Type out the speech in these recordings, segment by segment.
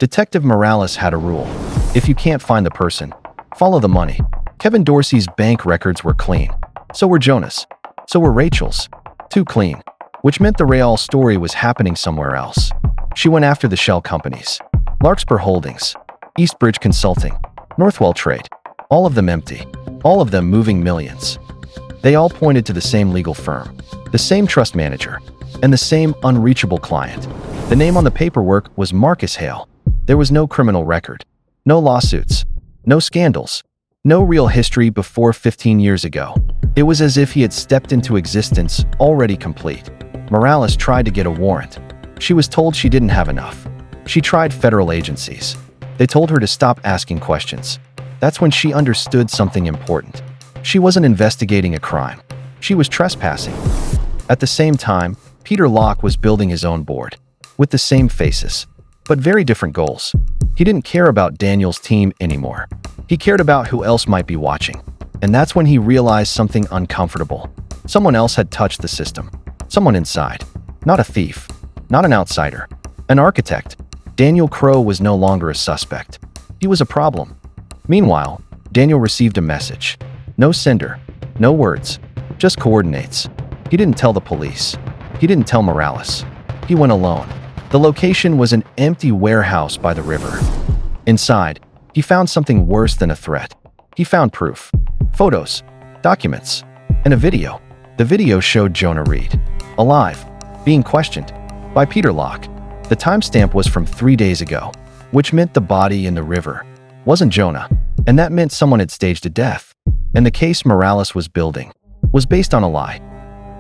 Detective Morales had a rule. If you can't find the person, follow the money. Kevin Dorsey's bank records were clean. So were Jonah's. So were Rachel's. Too clean. Which meant the real story was happening somewhere else. She went after the shell companies. Larkspur Holdings, Eastbridge Consulting, Northwell Trade. All of them empty. All of them moving millions. They all pointed to the same legal firm, the same trust manager, and the same unreachable client. The name on the paperwork was Marcus Hale. There was no criminal record, no lawsuits, no scandals, no real history before 15 years ago. It was as if he had stepped into existence already complete. Morales tried to get a warrant. She was told she didn't have enough. She tried federal agencies. They told her to stop asking questions. That's when she understood something important. She wasn't investigating a crime. She was trespassing. At the same time, Peter Locke was building his own board, with the same faces, but very different goals. He didn't care about Daniel's team anymore. He cared about who else might be watching. And that's when he realized something uncomfortable. Someone else had touched the system. Someone inside. Not a thief. Not an outsider. An architect. Daniel Crowe was no longer a suspect. He was a problem. Meanwhile, Daniel received a message. No sender. No words. Just coordinates. He didn't tell the police. He didn't tell Morales. He went alone. The location was an empty warehouse by the river. Inside, he found something worse than a threat. He found proof. Photos, documents, and a video. The video showed Jonah Reed, alive, being questioned by Peter Locke. The timestamp was from 3 days ago, which meant the body in the river wasn't Jonah, and that meant someone had staged a death. And the case Morales was building was based on a lie.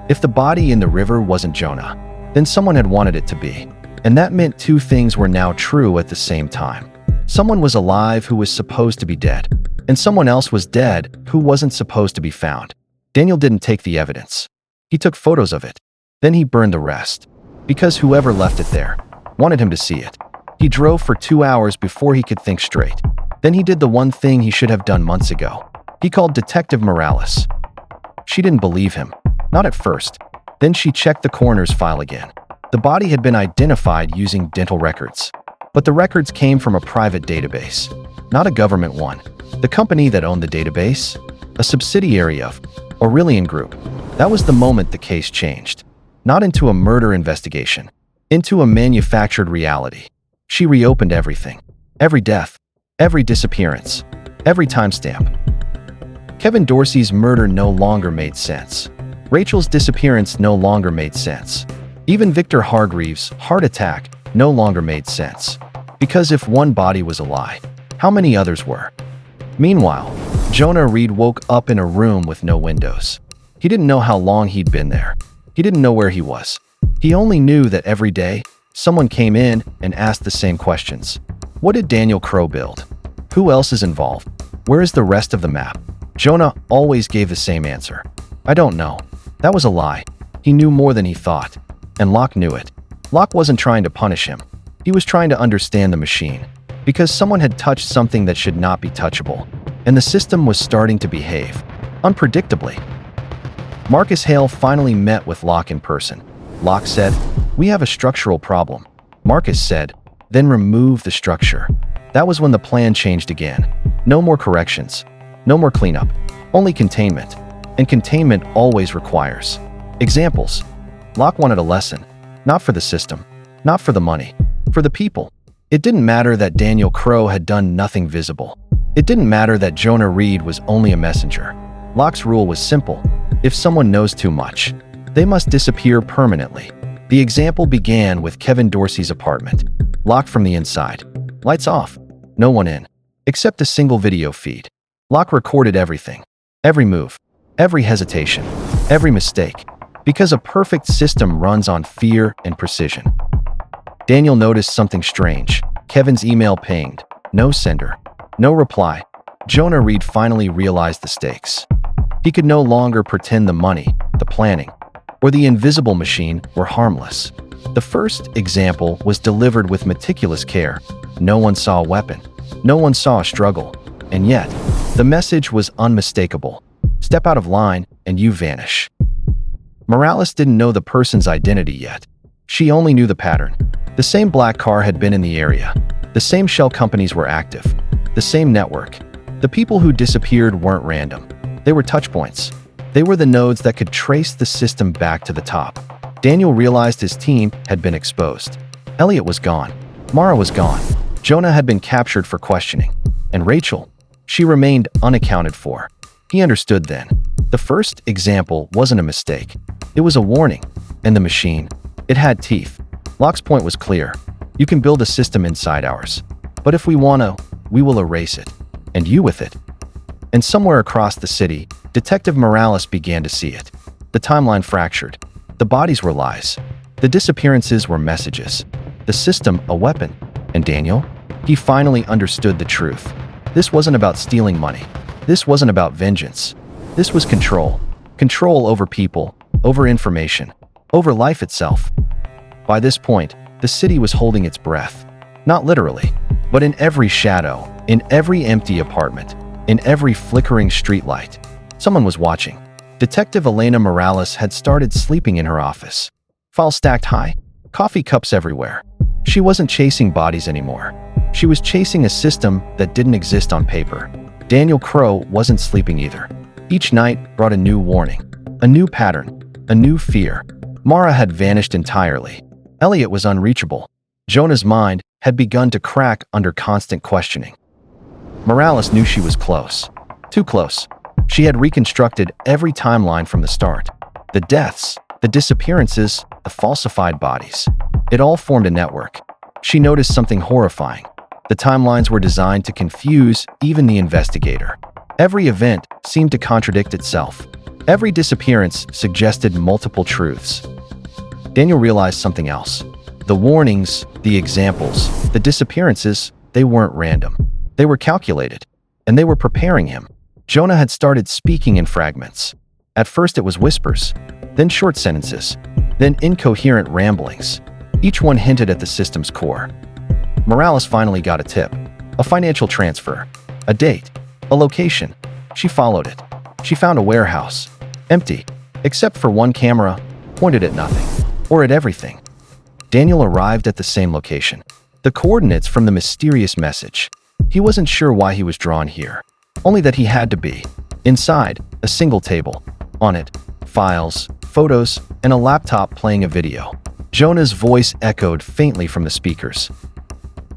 If the body in the river wasn't Jonah, then someone had wanted it to be. And that meant two things were now true at the same time. Someone was alive who was supposed to be dead, and someone else was dead who wasn't supposed to be found. Daniel didn't take the evidence. He took photos of it. Then he burned the rest, because whoever left it there wanted him to see it. He drove for 2 hours before he could think straight. Then he did the one thing he should have done months ago. He called Detective Morales. She didn't believe him. Not at first. Then she checked the coroner's file again. The body had been identified using dental records. But the records came from a private database, not a government one. The company that owned the database? A subsidiary of Aurelian Group. That was the moment the case changed. Not into a murder investigation. Into a manufactured reality. She reopened everything. Every death. Every disappearance. Every timestamp. Kevin Dorsey's murder no longer made sense. Rachel's disappearance no longer made sense. Even Victor Hargreaves' heart attack no longer made sense. Because if one body was a lie, how many others were? Meanwhile, Jonah Reed woke up in a room with no windows. He didn't know how long he'd been there. He didn't know where he was. He only knew that every day, someone came in and asked the same questions. What did Daniel Crowe build? Who else is involved? Where is the rest of the map? Jonah always gave the same answer. I don't know. That was a lie. He knew more than he thought. And Locke knew it. Locke wasn't trying to punish him. He was trying to understand the machine. Because someone had touched something that should not be touchable. And the system was starting to behave. Unpredictably. Marcus Hale finally met with Locke in person. Locke said, "We have a structural problem." Marcus said, "Then remove the structure." That was when the plan changed again. No more corrections. No more cleanup. Only containment. And containment always requires examples. Locke wanted a lesson. Not for the system. Not for the money. For the people. It didn't matter that Daniel Crowe had done nothing visible. It didn't matter that Jonah Reed was only a messenger. Locke's rule was simple. If someone knows too much, they must disappear permanently. The example began with Kevin Dorsey's apartment. Locked from the inside. Lights off. No one in. Except a single video feed. Locke recorded everything. Every move. Every hesitation. Every mistake. Because a perfect system runs on fear and precision. Daniel noticed something strange. Kevin's email pinged. No sender. No reply. Jonah Reed finally realized the stakes. He could no longer pretend the money, the planning, or the invisible machine were harmless. The first example was delivered with meticulous care. No one saw a weapon. No one saw a struggle. And yet, the message was unmistakable. Step out of line, and you vanish. Morales didn't know the person's identity yet. She only knew the pattern. The same black car had been in the area. The same shell companies were active. The same network. The people who disappeared weren't random. They were touchpoints. They were the nodes that could trace the system back to the top. Daniel realized his team had been exposed. Elliot was gone. Mara was gone. Jonah had been captured for questioning. And Rachel, she remained unaccounted for. He understood then. The first example wasn't a mistake. It was a warning. And the machine, it had teeth. Locke's point was clear. You can build a system inside ours. But if we want to, we will erase it. And you with it. And somewhere across the city, Detective Morales began to see it. The timeline fractured. The bodies were lies. The disappearances were messages. The system, a weapon. And Daniel? He finally understood the truth. This wasn't about stealing money. This wasn't about vengeance. This was control. Control over people, over information, over life itself. By this point, the city was holding its breath. Not literally, but in every shadow, in every empty apartment, in every flickering streetlight. Someone was watching. Detective Elena Morales had started sleeping in her office. Files stacked high, coffee cups everywhere. She wasn't chasing bodies anymore. She was chasing a system that didn't exist on paper. Daniel Crow wasn't sleeping either. Each night brought a new warning, a new pattern, a new fear. Mara had vanished entirely. Elliot was unreachable. Jonah's mind had begun to crack under constant questioning. Morales knew she was close. Too close. She had reconstructed every timeline from the start. The deaths, the disappearances, the falsified bodies. It all formed a network. She noticed something horrifying. The timelines were designed to confuse even the investigator. Every event seemed to contradict itself. Every disappearance suggested multiple truths. Daniel realized something else. The warnings, the examples, the disappearances, they weren't random. They were calculated, and they were preparing him. Jonah had started speaking in fragments. At first it was whispers, then short sentences, then incoherent ramblings. Each one hinted at the system's core. Morales finally got a tip. A financial transfer. A date. A location. She followed it. She found a warehouse. Empty. Except for one camera, pointed at nothing. Or at everything. Daniel arrived at the same location. The coordinates from the mysterious message. He wasn't sure why he was drawn here. Only that he had to be. Inside, a single table. On it, files, photos, and a laptop playing a video. Jonah's voice echoed faintly from the speakers.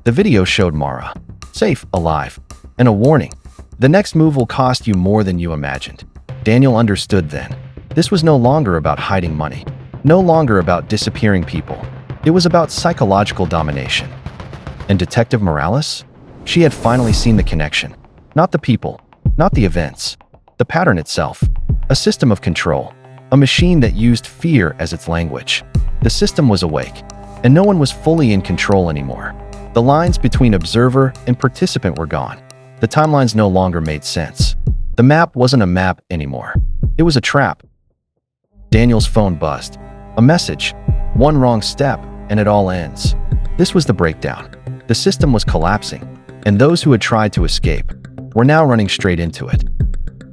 The video showed Mara. Safe, alive. And a warning. The next move will cost you more than you imagined. Daniel understood then. This was no longer about hiding money. No longer about disappearing people. It was about psychological domination. And Detective Morales? She had finally seen the connection. Not the people, not the events. The pattern itself. A system of control. A machine that used fear as its language. The system was awake, and no one was fully in control anymore. The lines between observer and participant were gone. The timelines no longer made sense. The map wasn't a map anymore. It was a trap. Daniel's phone buzzed. A message. One wrong step, and it all ends. This was the breakdown. The system was collapsing, and those who had tried to escape were now running straight into it.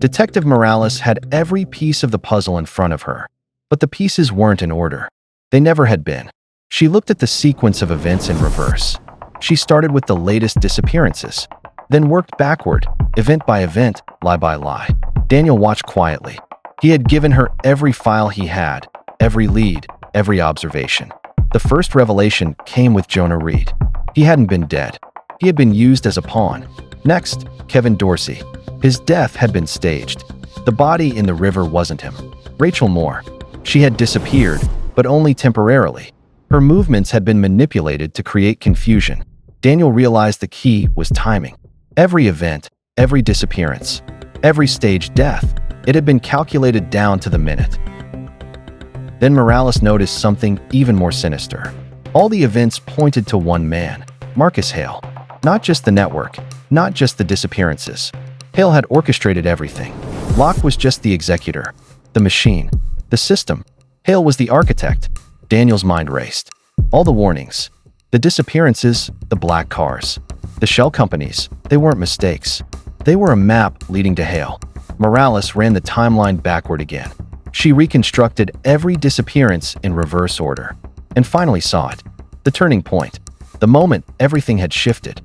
Detective Morales had every piece of the puzzle in front of her, but the pieces weren't in order. They never had been. She looked at the sequence of events in reverse. She started with the latest disappearances, then worked backward, event by event, lie by lie. Daniel watched quietly. He had given her every file he had, every lead, every observation. The first revelation came with Jonah Reed. He hadn't been dead. He had been used as a pawn. Next, Kevin Dorsey. His death had been staged. The body in the river wasn't him. Rachel Moore. She had disappeared, but only temporarily. Her movements had been manipulated to create confusion. Daniel realized the key was timing. Every event, every disappearance, every staged death, it had been calculated down to the minute. Then Morales noticed something even more sinister. All the events pointed to one man, Marcus Hale. Not just the network, not just the disappearances. Hale had orchestrated everything. Locke was just the executor, the machine, the system. Hale was the architect. Daniel's mind raced. All the warnings, the disappearances, the black cars, the shell companies, they weren't mistakes. They were a map leading to Hale. Morales ran the timeline backward again. She reconstructed every disappearance in reverse order, and finally saw it. The turning point. The moment, everything had shifted.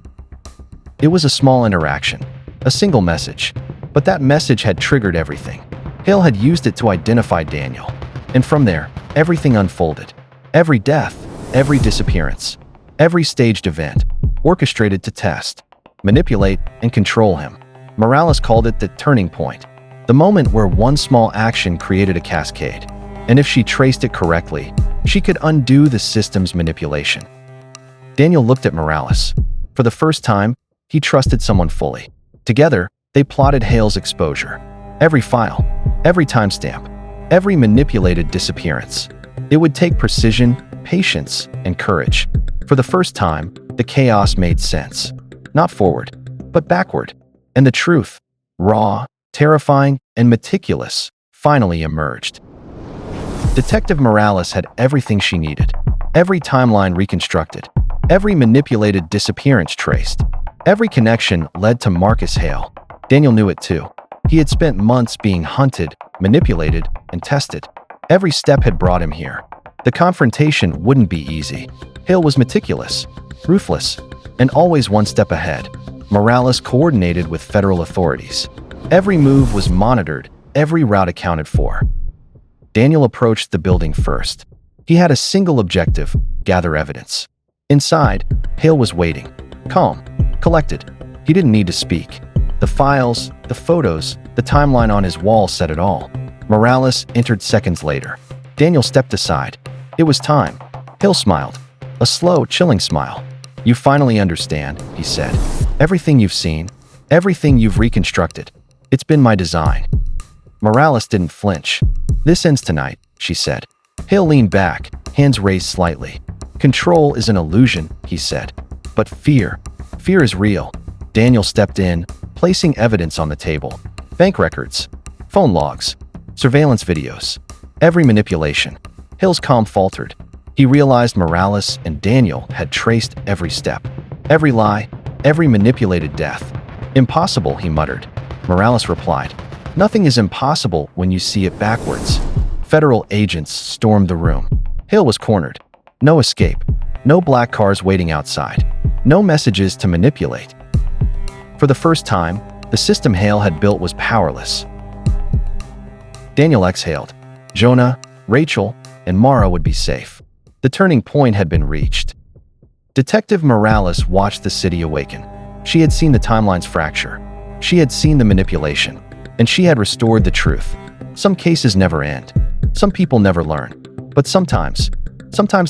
It was a small interaction, a single message, but that message had triggered everything. Hale had used it to identify Daniel, and from there, everything unfolded. Every death, every disappearance, every staged event, orchestrated to test, manipulate, and control him. Morales called it the turning point, the moment where one small action created a cascade, and if she traced it correctly, she could undo the system's manipulation. Daniel looked at Morales. For the first time, he trusted someone fully. Together, they plotted Hale's exposure. Every file, every timestamp, every manipulated disappearance. It would take precision, patience, and courage. For the first time, the chaos made sense. Not forward, but backward. And the truth, raw, terrifying, and meticulous, finally emerged. Detective Morales had everything she needed. Every timeline reconstructed. Every manipulated disappearance traced. Every connection led to Marcus Hale. Daniel knew it too. He had spent months being hunted, manipulated, and tested. Every step had brought him here. The confrontation wouldn't be easy. Hale was meticulous, ruthless, and always one step ahead. Morales coordinated with federal authorities. Every move was monitored, every route accounted for. Daniel approached the building first. He had a single objective: gather evidence. Inside, Hale was waiting, calm, collected. He didn't need to speak. The files, the photos, the timeline on his wall said it all. Morales entered seconds later. Daniel stepped aside. It was time. Hale smiled. A slow, chilling smile. "You finally understand," he said. "Everything you've seen, everything you've reconstructed. It's been my design." Morales didn't flinch. "This ends tonight," she said. Hale leaned back, hands raised slightly. "Control is an illusion," he said. "But fear is real." Daniel stepped in, placing evidence on the table. Bank records, phone logs, surveillance videos, every manipulation. Hale's calm faltered. He realized Morales and Daniel had traced every step, every lie, every manipulated death. "Impossible," he muttered. Morales replied, "Nothing is impossible when you see it backwards." Federal agents stormed the room. Hale was cornered. No escape. No black cars waiting outside. No messages to manipulate. For the first time, the system Hale had built was powerless. Daniel exhaled. Jonah, Rachel, and Mara would be safe. The turning point had been reached. Detective Morales watched the city awaken. She had seen the timelines fracture. She had seen the manipulation. And she had restored the truth. Some cases never end. Some people never learn. But sometimes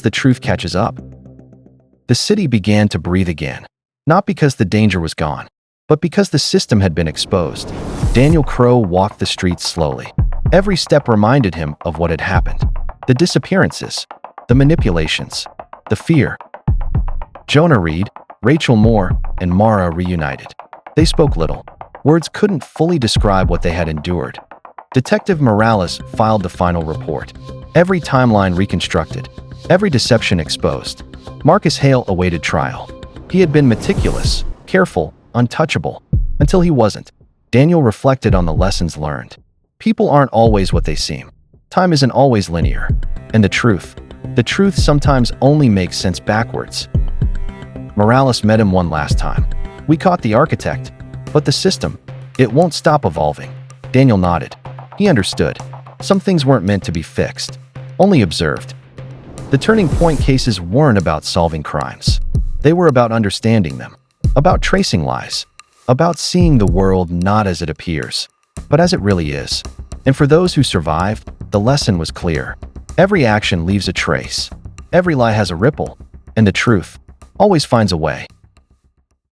the truth catches up. The city began to breathe again. Not because the danger was gone, but because the system had been exposed. Daniel Crow walked the streets slowly. Every step reminded him of what had happened. The disappearances, the manipulations, the fear. Jonah Reed, Rachel Moore, and Mara reunited. They spoke little. Words couldn't fully describe what they had endured. Detective Morales filed the final report. Every timeline reconstructed. Every deception exposed. Marcus Hale awaited trial. He had been meticulous, careful, untouchable, until he wasn't. Daniel reflected on the lessons learned. People aren't always what they seem. Time isn't always linear. And the truth sometimes only makes sense backwards. Morales met him one last time. "We caught the architect, but the system, it won't stop evolving." Daniel nodded. He understood. Some things weren't meant to be fixed, only observed. The turning point cases weren't about solving crimes. They were about understanding them, about tracing lies, about seeing the world not as it appears, but as it really is. And for those who survived, the lesson was clear. Every action leaves a trace. Every lie has a ripple, and the truth always finds a way.